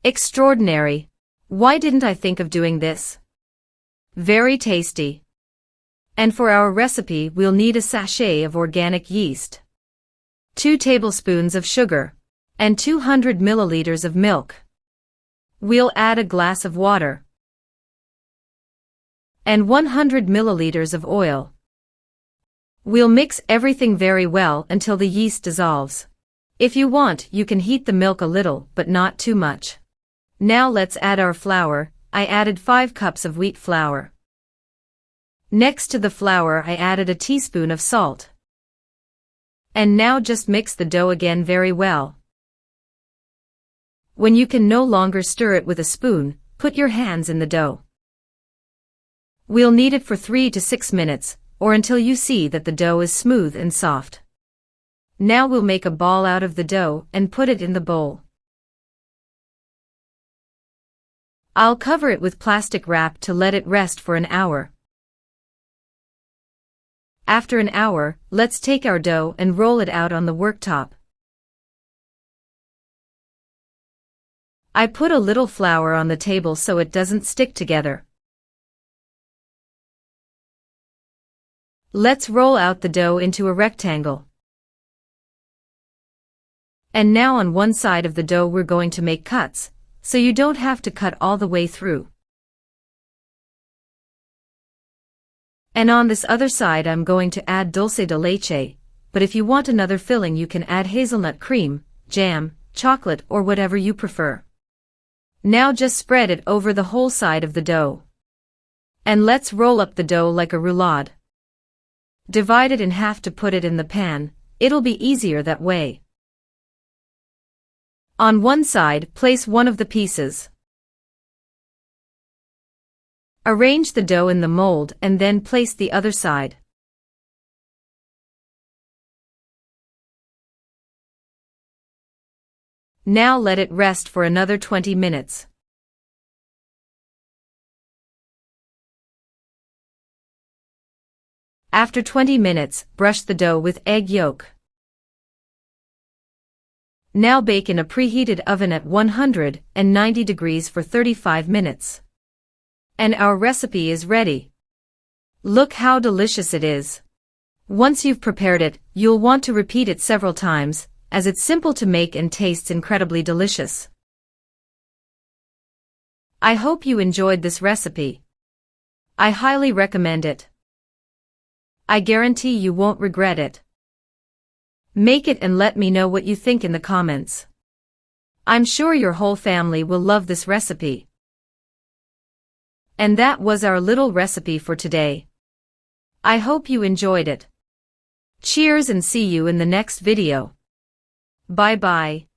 Extraordinary. Why didn't I think of doing this? Very tasty. And for our recipe we'll need a sachet of organic yeast, 2 tablespoons of sugar, and 200 milliliters of milk. We'll add a glass of water and 100 milliliters of oil. We'll mix everything very well until the yeast dissolves. If you want, you can heat the milk a little, but not too much. Now let's add our flour. I added 5 cups of wheat flour. Next to the flour I added a teaspoon of salt. And now just mix the dough again very well. When you can no longer stir it with a spoon, put your hands in the dough. We'll knead it for 3 to 6 minutes, or until you see that the dough is smooth and soft. Now we'll make a ball out of the dough and put it in the bowl. I'll cover it with plastic wrap to let it rest for an hour. After an hour, let's take our dough and roll it out on the worktop. I put a little flour on the table so it doesn't stick together. Let's roll out the dough into a rectangle. And now on one side of the dough we're going to make cuts, so you don't have to cut all the way through. And on this other side I'm going to add dulce de leche, but if you want another filling you can add hazelnut cream, jam, chocolate or whatever you prefer. Now just spread it over the whole side of the dough. And let's roll up the dough like a roulade. Divide it in half to put it in the pan, it'll be easier that way. On one side, place one of the pieces. Arrange the dough in the mold and then place the other side. Now let it rest for another 20 minutes. After 20 minutes, brush the dough with egg yolk. Now bake in a preheated oven at 190 degrees for 35 minutes. And our recipe is ready. Look how delicious it is. Once you've prepared it, you'll want to repeat it several times, as it's simple to make and tastes incredibly delicious. I hope you enjoyed this recipe. I highly recommend it. I guarantee you won't regret it. Make it and let me know what you think in the comments. I'm sure your whole family will love this recipe. And that was our little recipe for today. I hope you enjoyed it. Cheers and see you in the next video. Bye bye.